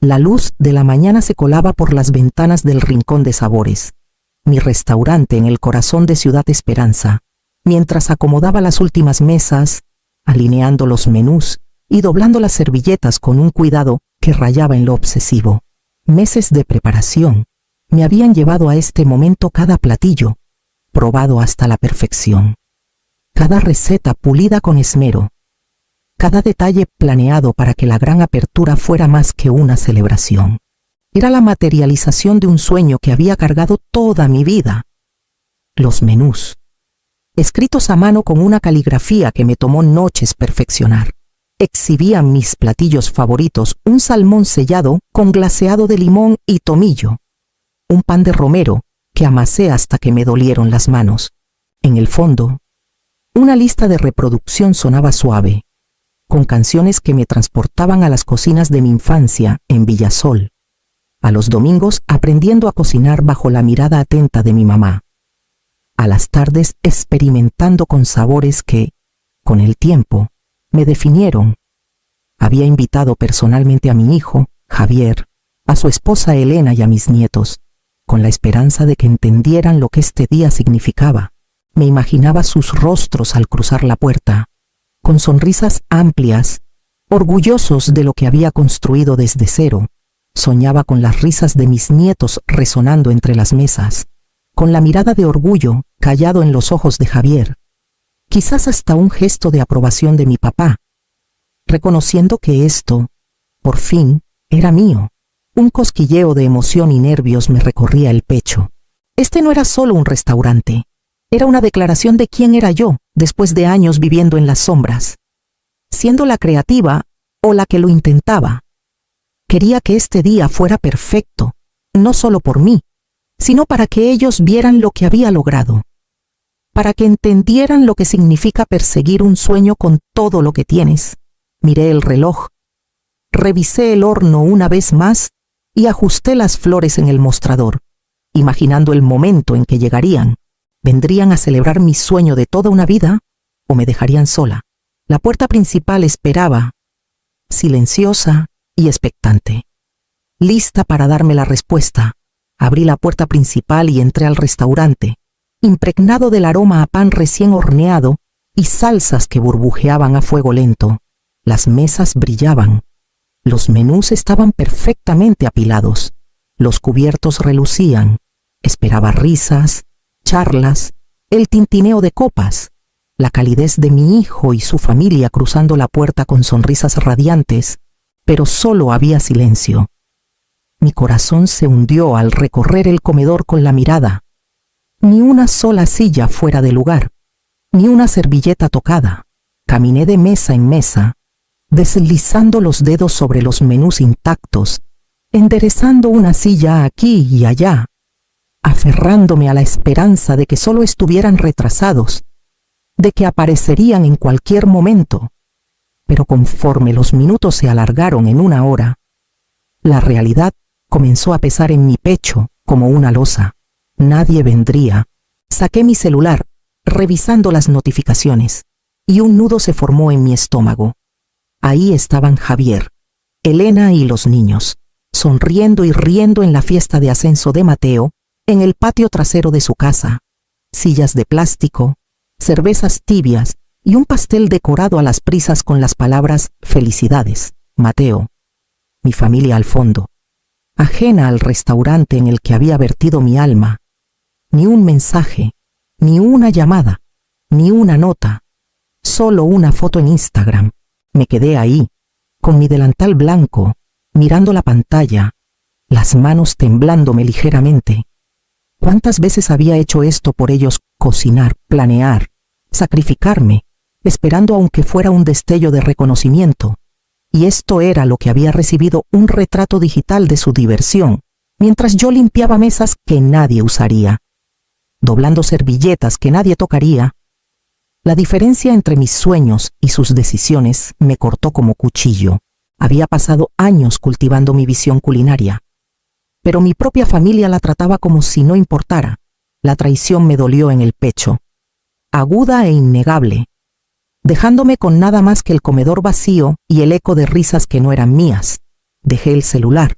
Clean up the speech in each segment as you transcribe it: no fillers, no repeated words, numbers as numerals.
La luz de la mañana se colaba por las ventanas del Rincón de Sabores, mi restaurante en el corazón de Ciudad Esperanza, mientras acomodaba las últimas mesas, alineando los menús y doblando las servilletas con un cuidado que rayaba en lo obsesivo. Meses de preparación me habían llevado a este momento cada platillo, probado hasta la perfección. Cada receta pulida con esmero, cada detalle planeado para que la gran apertura fuera más que una celebración. Era la materialización de un sueño que había cargado toda mi vida. Los menús, escritos a mano con una caligrafía que me tomó noches perfeccionar, exhibían mis platillos favoritos: un salmón sellado con glaseado de limón y tomillo, un pan de romero que amasé hasta que me dolieron las manos. En el fondo, una lista de reproducción sonaba suave, con canciones que me transportaban a las cocinas de mi infancia en Villasol, a los domingos aprendiendo a cocinar bajo la mirada atenta de mi mamá, a las tardes experimentando con sabores que, con el tiempo, me definieron. Había invitado personalmente a mi hijo, Javier, a su esposa Elena y a mis nietos, con la esperanza de que entendieran lo que este día significaba. Me imaginaba sus rostros al cruzar la puerta, con sonrisas amplias, orgullosos de lo que había construido desde cero. Soñaba con las risas de mis nietos resonando entre las mesas, con la mirada de orgullo callado en los ojos de Javier, quizás hasta un gesto de aprobación de mi papá, reconociendo que esto, por fin, era mío. Un cosquilleo de emoción y nervios me recorría el pecho. Este no era solo un restaurante, era una declaración de quién era yo después de años viviendo en las sombras, siendo la creativa o la que lo intentaba. Quería que este día fuera perfecto, no solo por mí, sino para que ellos vieran lo que había logrado, para que entendieran lo que significa perseguir un sueño con todo lo que tienes. Miré el reloj, revisé el horno una vez más y ajusté las flores en el mostrador, imaginando el momento en que llegarían. ¿Vendrían a celebrar mi sueño de toda una vida o me dejarían sola? La puerta principal esperaba, silenciosa y expectante, lista para darme la respuesta. Abrí la puerta principal y entré al restaurante, impregnado del aroma a pan recién horneado y salsas que burbujeaban a fuego lento. Las mesas brillaban, los menús estaban perfectamente apilados, los cubiertos relucían. Esperaba risas, charlas, el tintineo de copas, la calidez de mi hijo y su familia cruzando la puerta con sonrisas radiantes, pero solo había silencio. Mi corazón se hundió al recorrer el comedor con la mirada. Ni una sola silla fuera de lugar, ni una servilleta tocada. Caminé de mesa en mesa, deslizando los dedos sobre los menús intactos, enderezando una silla aquí y allá, aferrándome a la esperanza de que solo estuvieran retrasados, de que aparecerían en cualquier momento. Pero conforme los minutos se alargaron en una hora, la realidad comenzó a pesar en mi pecho como una losa. Nadie vendría. Saqué mi celular, revisando las notificaciones, y un nudo se formó en mi estómago. Ahí estaban Javier, Elena y los niños, sonriendo y riendo en la fiesta de ascenso de Mateo, en el patio trasero de su casa. Sillas de plástico, cervezas tibias y un pastel decorado a las prisas con las palabras «Felicidades, Mateo». Mi familia al fondo, ajena al restaurante en el que había vertido mi alma. Ni un mensaje, ni una llamada, ni una nota, solo una foto en Instagram. Me quedé ahí, con mi delantal blanco, mirando la pantalla, las manos temblándome ligeramente. ¿Cuántas veces había hecho esto por ellos? Cocinar, planear, sacrificarme, esperando aunque fuera un destello de reconocimiento. Y esto era lo que había recibido: un retrato digital de su diversión, mientras yo limpiaba mesas que nadie usaría, doblando servilletas que nadie tocaría. La diferencia entre mis sueños y sus decisiones me cortó como cuchillo. Había pasado años cultivando mi visión culinaria, pero mi propia familia la trataba como si no importara. La traición me dolió en el pecho, aguda e innegable, dejándome con nada más que el comedor vacío y el eco de risas que no eran mías. Dejé el celular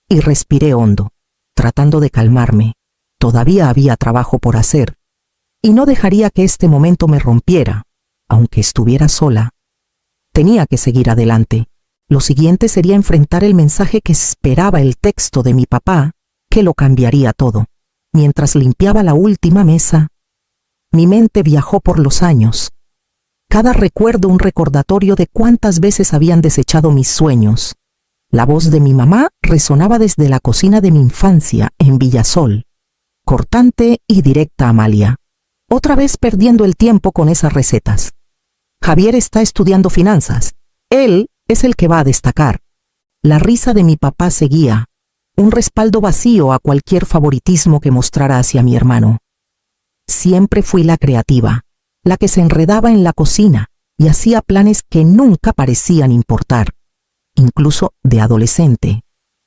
y respiré hondo, tratando de calmarme. Todavía había trabajo por hacer y no dejaría que este momento me rompiera, aunque estuviera sola. Tenía que seguir adelante. Lo siguiente sería enfrentar el mensaje que esperaba el texto de mi papá, que lo cambiaría todo. Mientras limpiaba la última mesa, mi mente viajó por los años. Cada recuerdo un recordatorio de cuántas veces habían desechado mis sueños. La voz de mi mamá resonaba desde la cocina de mi infancia en Villasol. Cortante y directa, Amalia. Otra vez perdiendo el tiempo con esas recetas. Javier está estudiando finanzas. Él es el que va a destacar. La risa de mi papá seguía, un respaldo vacío a cualquier favoritismo que mostrara hacia mi hermano. Siempre fui la creativa, la que se enredaba en la cocina y hacía planes que nunca parecían importar. Incluso de adolescente,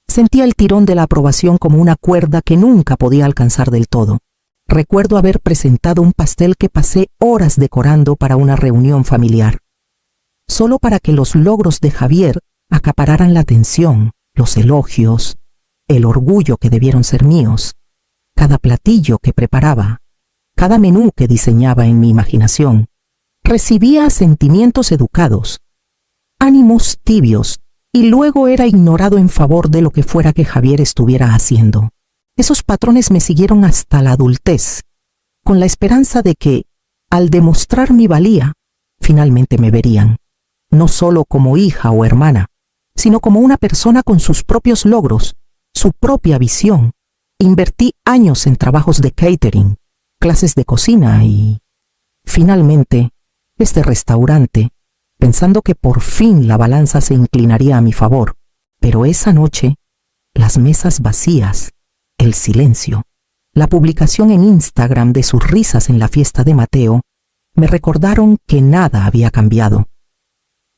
sentía el tirón de la aprobación como una cuerda que nunca podía alcanzar del todo. Recuerdo haber presentado un pastel que pasé horas decorando para una reunión familiar, solo para que los logros de Javier acapararan la atención, los elogios, el orgullo que debieron ser míos. Cada platillo que preparaba, cada menú que diseñaba en mi imaginación, recibía sentimientos educados, ánimos tibios, y luego era ignorado en favor de lo que fuera que Javier estuviera haciendo. Esos patrones me siguieron hasta la adultez, con la esperanza de que, al demostrar mi valía, finalmente me verían, no solo como hija o hermana, sino como una persona con sus propios logros, su propia visión. Invertí años en trabajos de catering, clases de cocina y, finalmente, este restaurante, pensando que por fin la balanza se inclinaría a mi favor. Pero esa noche, las mesas vacías, el silencio, la publicación en Instagram de sus risas en la fiesta de Mateo, me recordaron que nada había cambiado.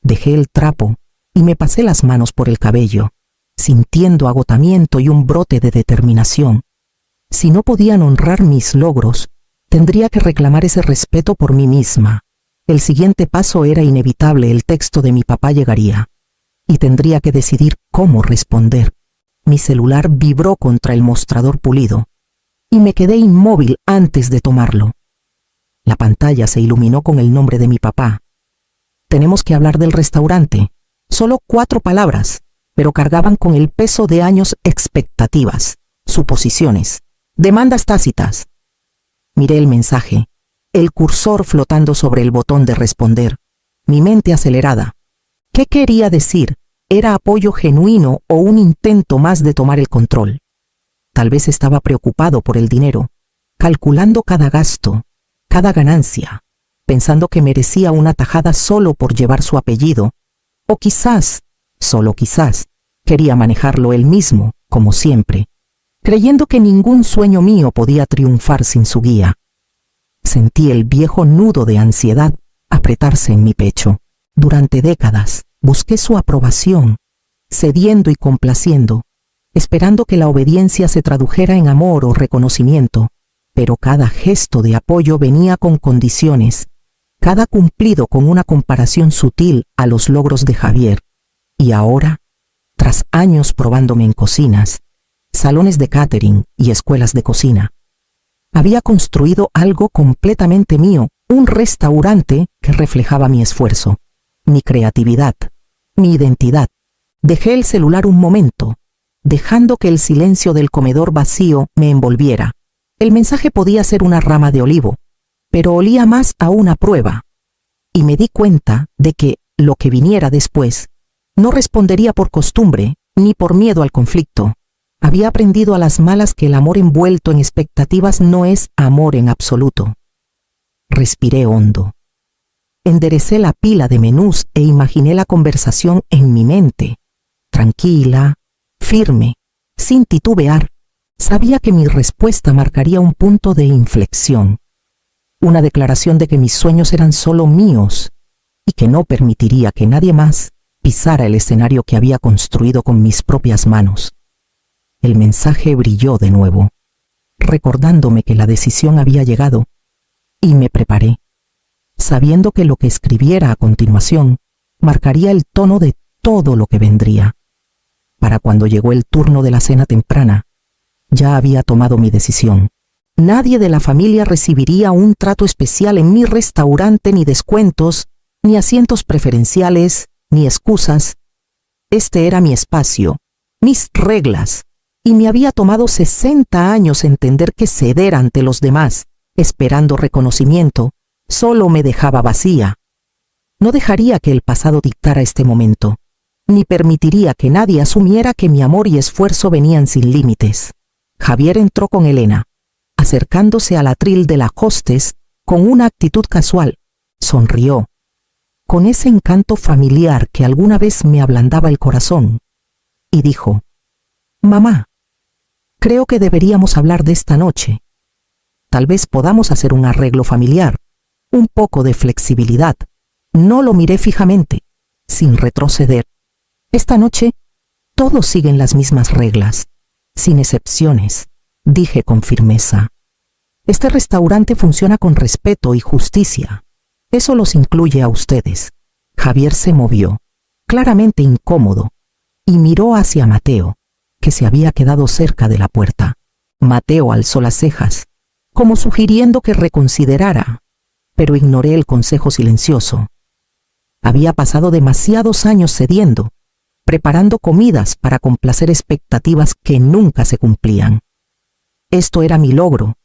Dejé el trapo y me pasé las manos por el cabello, sintiendo agotamiento y un brote de determinación. Si no podían honrar mis logros, tendría que reclamar ese respeto por mí misma. El siguiente paso era inevitable, el texto de mi papá llegaría, y tendría que decidir cómo responder. Mi celular vibró contra el mostrador pulido, y me quedé inmóvil antes de tomarlo. La pantalla se iluminó con el nombre de mi papá. Tenemos que hablar del restaurante. Solo 4 palabras, pero cargaban con el peso de años expectativas, suposiciones, demandas tácitas. Miré el mensaje, el cursor flotando sobre el botón de responder, mi mente acelerada. ¿Qué quería decir? ¿Era apoyo genuino o un intento más de tomar el control? Tal vez estaba preocupado por el dinero, calculando cada gasto, cada ganancia, pensando que merecía una tajada solo por llevar su apellido, o quizás, solo quizás, quería manejarlo él mismo, como siempre, creyendo que ningún sueño mío podía triunfar sin su guía. Sentí el viejo nudo de ansiedad apretarse en mi pecho. Durante décadas busqué su aprobación, cediendo y complaciendo, esperando que la obediencia se tradujera en amor o reconocimiento, pero cada gesto de apoyo venía con condiciones, cada cumplido con una comparación sutil a los logros de Javier. Y ahora, tras años probándome en cocinas, salones de catering y escuelas de cocina, había construido algo completamente mío, un restaurante que reflejaba mi esfuerzo, mi creatividad, mi identidad. Dejé el celular un momento, dejando que el silencio del comedor vacío me envolviera. El mensaje podía ser una rama de olivo, pero olía más a una prueba, y me di cuenta de que lo que viniera después no respondería por costumbre ni por miedo al conflicto. Había aprendido a las malas que el amor envuelto en expectativas no es amor en absoluto. Respiré hondo. Enderecé la pila de menús e imaginé la conversación en mi mente. Tranquila, firme, sin titubear. Sabía que mi respuesta marcaría un punto de inflexión. Una declaración de que mis sueños eran solo míos y que no permitiría que nadie más pisara el escenario que había construido con mis propias manos. El mensaje brilló de nuevo, recordándome que la decisión había llegado, y me preparé, sabiendo que lo que escribiera a continuación marcaría el tono de todo lo que vendría. Para cuando llegó el turno de la cena temprana, ya había tomado mi decisión. Nadie de la familia recibiría un trato especial en mi restaurante, ni descuentos, ni asientos preferenciales, ni excusas. Este era mi espacio, mis reglas, y me había tomado 60 años entender que ceder ante los demás, esperando reconocimiento, solo me dejaba vacía. No dejaría que el pasado dictara este momento, ni permitiría que nadie asumiera que mi amor y esfuerzo venían sin límites. Javier entró con Elena, acercándose al atril de la hostess con una actitud casual. Sonrió, con ese encanto familiar que alguna vez me ablandaba el corazón, y dijo: «Mamá, creo que deberíamos hablar de esta noche. Tal vez podamos hacer un arreglo familiar, un poco de flexibilidad». No lo miré fijamente, sin retroceder. Esta noche, todos siguen las mismas reglas, sin excepciones, dije con firmeza. Este restaurante funciona con respeto y justicia. Eso los incluye a ustedes. Javier se movió, claramente incómodo, y miró hacia Mateo, que se había quedado cerca de la puerta. Mateo alzó las cejas, como sugiriendo que reconsiderara, pero ignoré el consejo silencioso. Había pasado demasiados años cediendo, preparando comidas para complacer expectativas que nunca se cumplían. Esto era mi logro,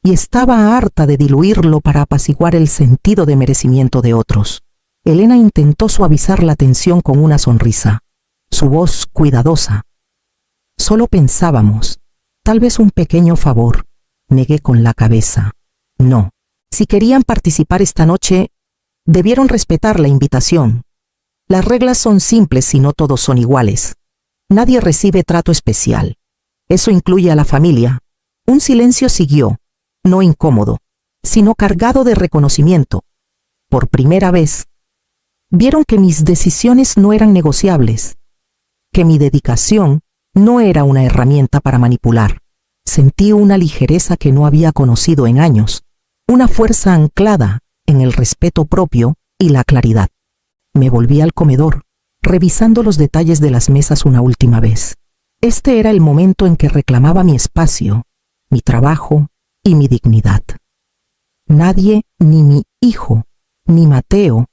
y estaba harta de diluirlo para apaciguar el sentido de merecimiento de otros. Elena intentó suavizar la tensión con una sonrisa, su voz cuidadosa. Solo pensábamos, tal vez un pequeño favor. Negué con la cabeza. No. Si querían participar esta noche, debieron respetar la invitación. Las reglas son simples y no todos son iguales. Nadie recibe trato especial. Eso incluye a la familia. Un silencio siguió, no incómodo, sino cargado de reconocimiento. Por primera vez, vieron que mis decisiones no eran negociables, que mi dedicación no era una herramienta para manipular. Sentí una ligereza que no había conocido en años, una fuerza anclada en el respeto propio y la claridad. Me volví al comedor, revisando los detalles de las mesas una última vez. Este era el momento en que reclamaba mi espacio, mi trabajo y mi dignidad. Nadie, ni mi hijo, ni Mateo,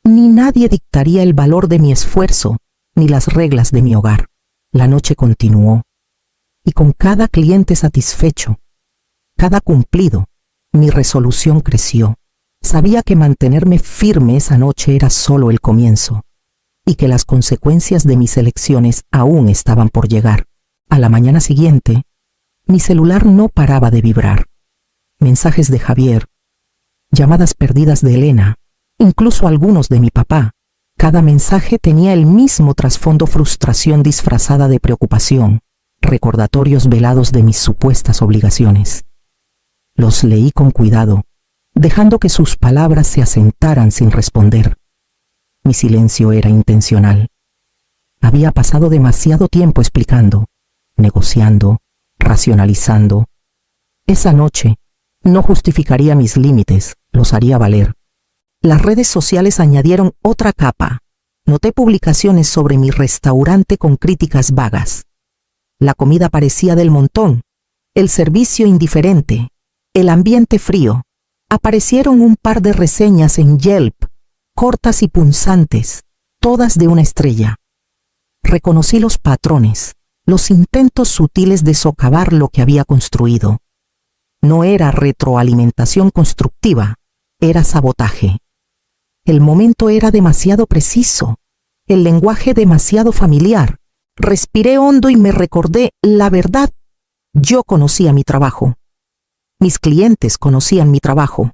ni nadie dictaría el valor de mi esfuerzo, ni las reglas de mi hogar. La noche continuó, y con cada cliente satisfecho, cada cumplido, mi resolución creció. Sabía que mantenerme firme esa noche era solo el comienzo, y que las consecuencias de mis elecciones aún estaban por llegar. A la mañana siguiente, mi celular no paraba de vibrar. Mensajes de Javier, llamadas perdidas de Elena, incluso algunos de mi papá. Cada mensaje tenía el mismo trasfondo: frustración disfrazada de preocupación, recordatorios velados de mis supuestas obligaciones. Los leí con cuidado, dejando que sus palabras se asentaran sin responder. Mi silencio era intencional. Había pasado demasiado tiempo explicando, negociando, racionalizando. Esa noche no justificaría mis límites, los haría valer. Las redes sociales añadieron otra capa. Noté publicaciones sobre mi restaurante con críticas vagas. La comida parecía del montón, el servicio indiferente, el ambiente frío. Aparecieron un par de reseñas en Yelp, cortas y punzantes, todas de una estrella. Reconocí los patrones, los intentos sutiles de socavar lo que había construido. No era retroalimentación constructiva, era sabotaje. El momento era demasiado preciso, el lenguaje demasiado familiar. Respiré hondo y me recordé la verdad. Yo conocía mi trabajo. Mis clientes conocían mi trabajo.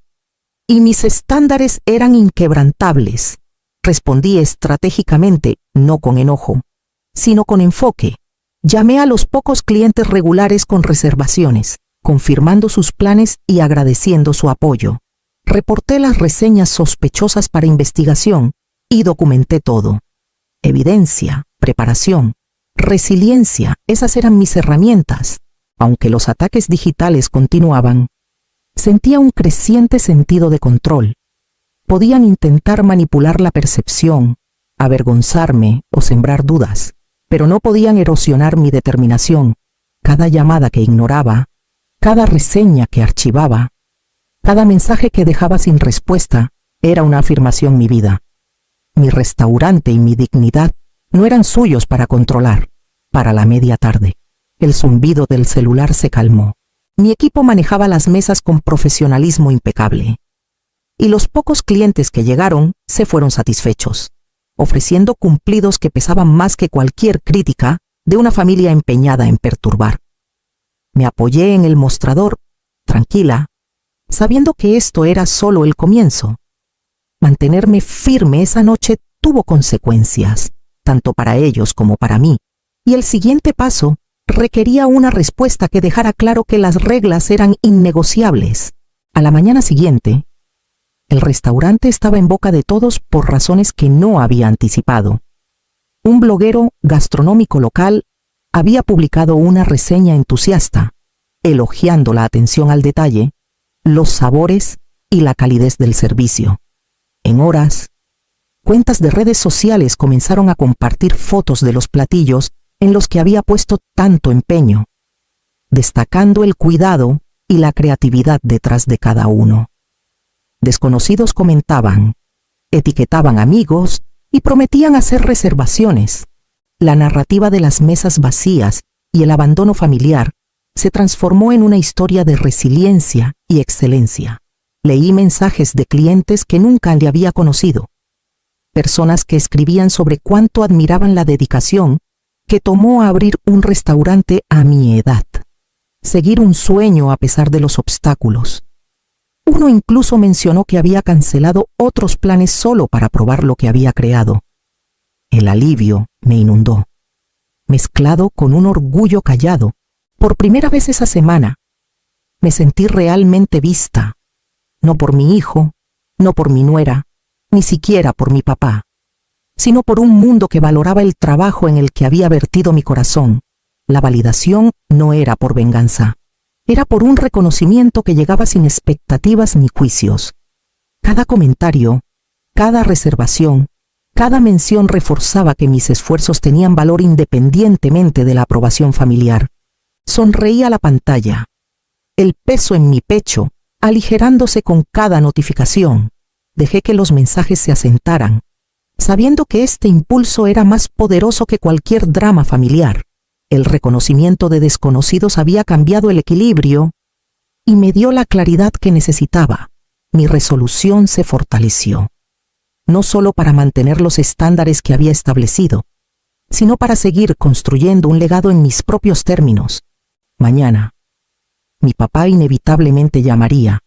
Y mis estándares eran inquebrantables. Respondí estratégicamente, no con enojo, sino con enfoque. Llamé a los pocos clientes regulares con reservaciones, confirmando sus planes y agradeciendo su apoyo. Reporté las reseñas sospechosas para investigación y documenté todo. Evidencia, preparación, resiliencia, esas eran mis herramientas. Aunque los ataques digitales continuaban, sentía un creciente sentido de control. Podían intentar manipular la percepción, avergonzarme o sembrar dudas, pero no podían erosionar mi determinación. Cada llamada que ignoraba, cada reseña que archivaba, cada mensaje que dejaba sin respuesta, era una afirmación en mi vida. Mi restaurante y mi dignidad no eran suyos para controlar. Para la media tarde, el zumbido del celular se calmó. Mi equipo manejaba las mesas con profesionalismo impecable. Y los pocos clientes que llegaron se fueron satisfechos, ofreciendo cumplidos que pesaban más que cualquier crítica de una familia empeñada en perturbar. Me apoyé en el mostrador, tranquila, sabiendo que esto era solo el comienzo. Mantenerme firme esa noche tuvo consecuencias, tanto para ellos como para mí, y el siguiente paso requería una respuesta que dejara claro que las reglas eran innegociables. A la mañana siguiente, el restaurante estaba en boca de todos por razones que no había anticipado. Un bloguero gastronómico local había publicado una reseña entusiasta, elogiando la atención al detalle, los sabores y la calidez del servicio. En horas, cuentas de redes sociales comenzaron a compartir fotos de los platillos en los que había puesto tanto empeño, destacando el cuidado y la creatividad detrás de cada uno. Desconocidos comentaban, etiquetaban amigos y prometían hacer reservaciones. La narrativa de las mesas vacías y el abandono familiar se transformó en una historia de resiliencia y excelencia. Leí mensajes de clientes que nunca le había conocido, personas que escribían sobre cuánto admiraban la dedicación que tomó a abrir un restaurante a mi edad, seguir un sueño a pesar de los obstáculos. Uno incluso mencionó que había cancelado otros planes solo para probar lo que había creado. El alivio me inundó, mezclado con un orgullo callado. Por primera vez esa semana, me sentí realmente vista, no por mi hijo, no por mi nuera, ni siquiera por mi papá, sino por un mundo que valoraba el trabajo en el que había vertido mi corazón. La validación no era por venganza, era por un reconocimiento que llegaba sin expectativas ni juicios. Cada comentario, cada reservación, cada mención reforzaba que mis esfuerzos tenían valor independientemente de la aprobación familiar. Sonreí a la pantalla, el peso en mi pecho aligerándose con cada notificación. Dejé que los mensajes se asentaran, sabiendo que este impulso era más poderoso que cualquier drama familiar. El reconocimiento de desconocidos había cambiado el equilibrio y me dio la claridad que necesitaba. Mi resolución se fortaleció, no solo para mantener los estándares que había establecido, sino para seguir construyendo un legado en mis propios términos. Mañana, mi papá inevitablemente llamaría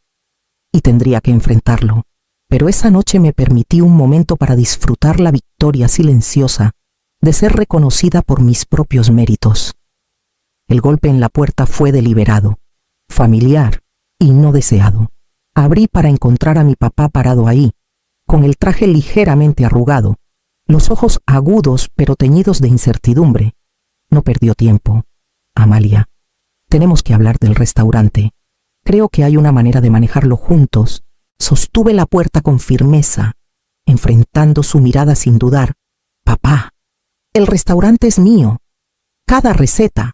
y tendría que enfrentarlo. Pero esa noche me permití un momento para disfrutar la victoria silenciosa de ser reconocida por mis propios méritos. El golpe en la puerta fue deliberado, familiar y no deseado. Abrí para encontrar a mi papá parado ahí, con el traje ligeramente arrugado, los ojos agudos pero teñidos de incertidumbre. No perdió tiempo. Amalia, tenemos que hablar del restaurante. Creo que hay una manera de manejarlo juntos. Sostuve la puerta con firmeza, enfrentando su mirada sin dudar. Papá, el restaurante es mío. Cada receta,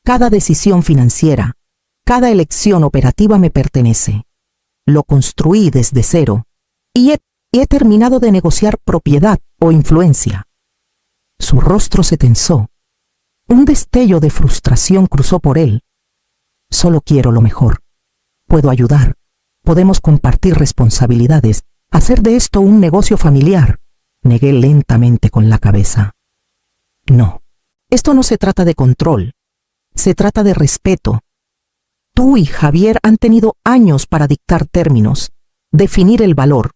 cada decisión financiera, cada elección operativa me pertenece. Lo construí desde cero y he terminado de negociar propiedad o influencia. Su rostro se tensó. Un destello de frustración cruzó por él. Solo quiero lo mejor. Puedo ayudar. Podemos compartir responsabilidades, hacer de esto un negocio familiar. Negué lentamente con la cabeza. No, esto no se trata de control, se trata de respeto. Tú y Javier han tenido años para dictar términos, definir el valor,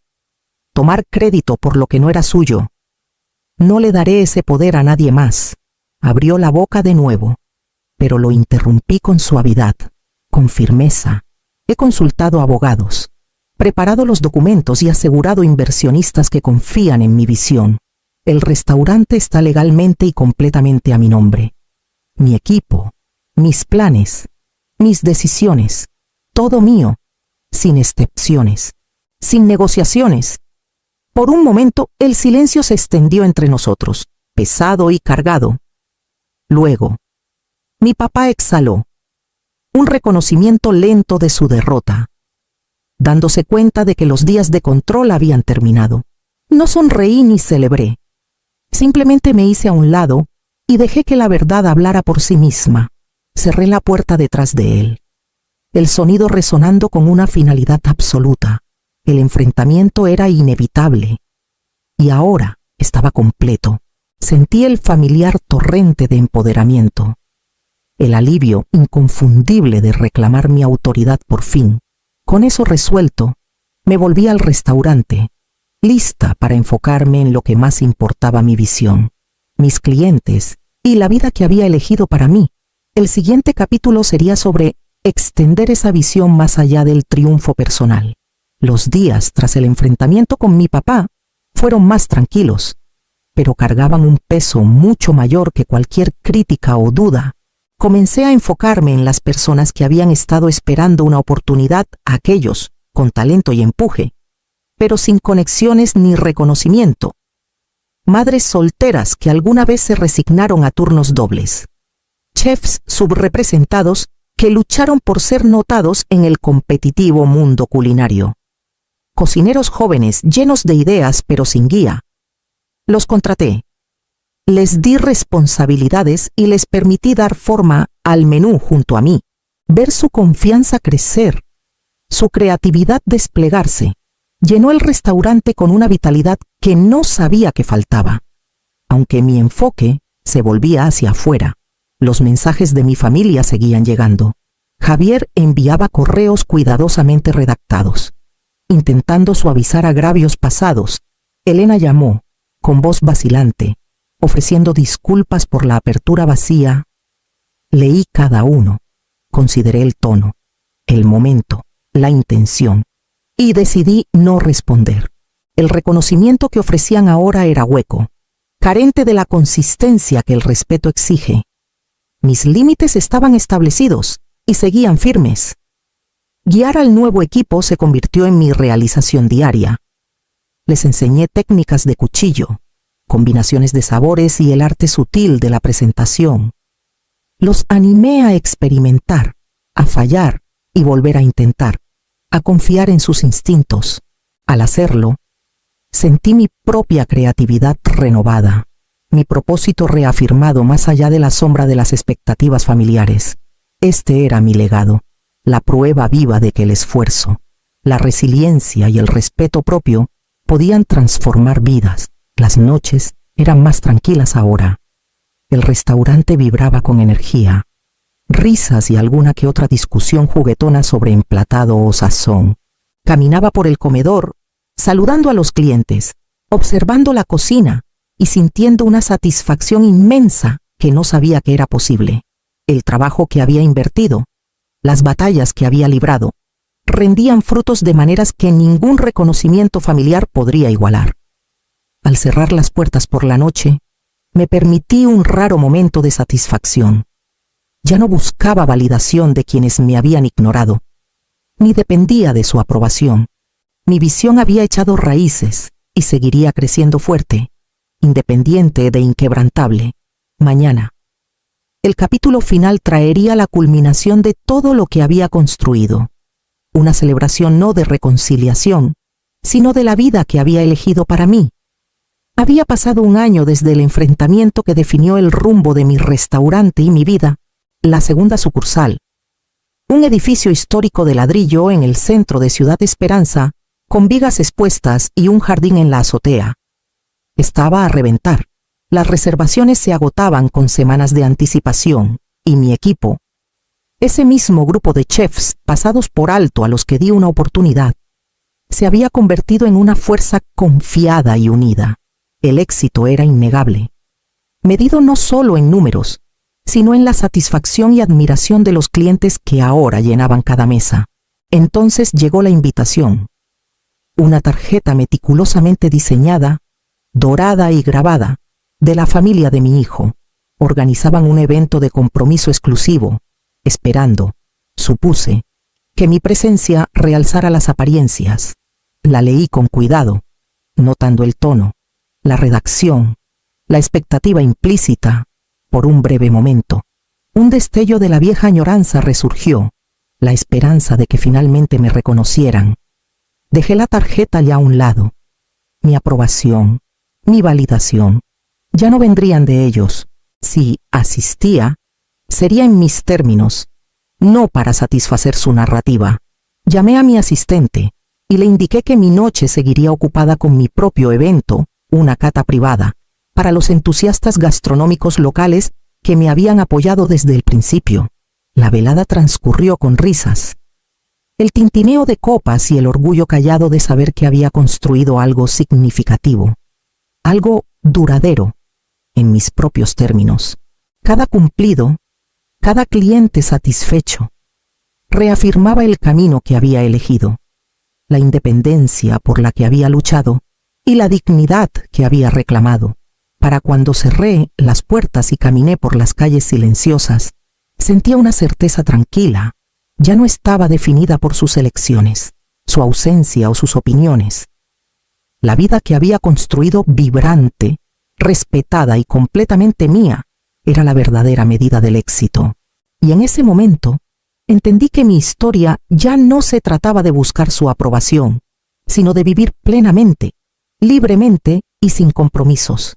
tomar crédito por lo que no era suyo. No le daré ese poder a nadie más. Abrió la boca de nuevo, pero lo interrumpí con suavidad, con firmeza. He consultado abogados, preparado los documentos y asegurado inversionistas que confían en mi visión. El restaurante está legalmente y completamente a mi nombre. Mi equipo, mis planes, mis decisiones, todo mío, sin excepciones, sin negociaciones. Por un momento, el silencio se extendió entre nosotros, pesado y cargado. Luego, mi papá exhaló un reconocimiento lento de su derrota, dándose cuenta de que los días de control habían terminado. No sonreí ni celebré. Simplemente me hice a un lado y dejé que la verdad hablara por sí misma. Cerré la puerta detrás de él, el sonido resonando con una finalidad absoluta. El enfrentamiento era inevitable y ahora estaba completo. Sentí el familiar torrente de empoderamiento, el alivio inconfundible de reclamar mi autoridad por fin. Con eso resuelto, me volví al restaurante, lista para enfocarme en lo que más importaba: mi visión, mis clientes y la vida que había elegido para mí. El siguiente capítulo sería sobre extender esa visión más allá del triunfo personal. Los días tras el enfrentamiento con mi papá fueron más tranquilos, pero cargaban un peso mucho mayor que cualquier crítica o duda. Comencé a enfocarme en las personas que habían estado esperando una oportunidad, aquellos con talento y empuje, pero sin conexiones ni reconocimiento. Madres solteras que alguna vez se resignaron a turnos dobles. Chefs subrepresentados que lucharon por ser notados en el competitivo mundo culinario. Cocineros jóvenes llenos de ideas pero sin guía. Los contraté. Les di responsabilidades y les permití dar forma al menú junto a mí, ver su confianza crecer, su creatividad desplegarse. Llenó el restaurante con una vitalidad que no sabía que faltaba. Aunque mi enfoque se volvía hacia afuera, los mensajes de mi familia seguían llegando. Javier enviaba correos cuidadosamente redactados, intentando suavizar agravios pasados. Elena llamó, con voz vacilante, ofreciendo disculpas por la apertura vacía. Leí cada uno, consideré el tono, el momento, la intención, y decidí no responder. El reconocimiento que ofrecían ahora era hueco, carente de la consistencia que el respeto exige. Mis límites estaban establecidos y seguían firmes. Guiar al nuevo equipo se convirtió en mi realización diaria. Les enseñé técnicas de cuchillo, combinaciones de sabores y el arte sutil de la presentación. Los animé a experimentar, a fallar y volver a intentar, a confiar en sus instintos. Al hacerlo, sentí mi propia creatividad renovada, mi propósito reafirmado más allá de la sombra de las expectativas familiares. Este era mi legado, la prueba viva de que el esfuerzo, la resiliencia y el respeto propio podían transformar vidas. Las noches eran más tranquilas ahora. El restaurante vibraba con energía, risas y alguna que otra discusión juguetona sobre emplatado o sazón. Caminaba por el comedor, saludando a los clientes, observando la cocina y sintiendo una satisfacción inmensa que no sabía que era posible. El trabajo que había invertido, las batallas que había librado, rendían frutos de maneras que ningún reconocimiento familiar podría igualar. Al cerrar las puertas por la noche, me permití un raro momento de satisfacción. Ya no buscaba validación de quienes me habían ignorado, ni dependía de su aprobación. Mi visión había echado raíces y seguiría creciendo fuerte, independiente de inquebrantable. Mañana, el capítulo final traería la culminación de todo lo que había construido. Una celebración no de reconciliación, sino de la vida que había elegido para mí. Había pasado un año desde el enfrentamiento que definió el rumbo de mi restaurante y mi vida, la segunda sucursal. Un edificio histórico de ladrillo en el centro de Ciudad Esperanza, con vigas expuestas y un jardín en la azotea. Estaba a reventar. Las reservaciones se agotaban con semanas de anticipación, y mi equipo, ese mismo grupo de chefs pasados por alto a los que di una oportunidad, se había convertido en una fuerza confiada y unida. El éxito era innegable, medido no solo en números, sino en la satisfacción y admiración de los clientes que ahora llenaban cada mesa. Entonces llegó la invitación. Una tarjeta meticulosamente diseñada, dorada y grabada, de la familia de mi hijo. Organizaban un evento de compromiso exclusivo, esperando, supuse, que mi presencia realzara las apariencias. La leí con cuidado, notando el tono, la redacción, la expectativa implícita, Por un breve momento, un destello de la vieja añoranza resurgió, la esperanza de que finalmente me reconocieran. Dejé la tarjeta ya a un lado. Mi aprobación, mi validación, ya no vendrían de ellos. Si asistía, sería en mis términos, no para satisfacer su narrativa. Llamé a mi asistente y le indiqué que mi noche seguiría ocupada con mi propio evento, una cata privada, para los entusiastas gastronómicos locales que me habían apoyado desde el principio. La velada transcurrió con risas, el tintineo de copas y el orgullo callado de saber que había construido algo significativo, algo duradero, en mis propios términos. Cada cumplido, cada cliente satisfecho, reafirmaba el camino que había elegido, la independencia por la que había luchado y la dignidad que había reclamado. Para cuando cerré las puertas y caminé por las calles silenciosas, sentía una certeza tranquila. Ya no estaba definida por sus elecciones, su ausencia o sus opiniones. La vida que había construido vibrante, respetada y completamente mía, era la verdadera medida del éxito. Y en ese momento, entendí que mi historia ya no se trataba de buscar su aprobación, sino de vivir plenamente, libremente y sin compromisos.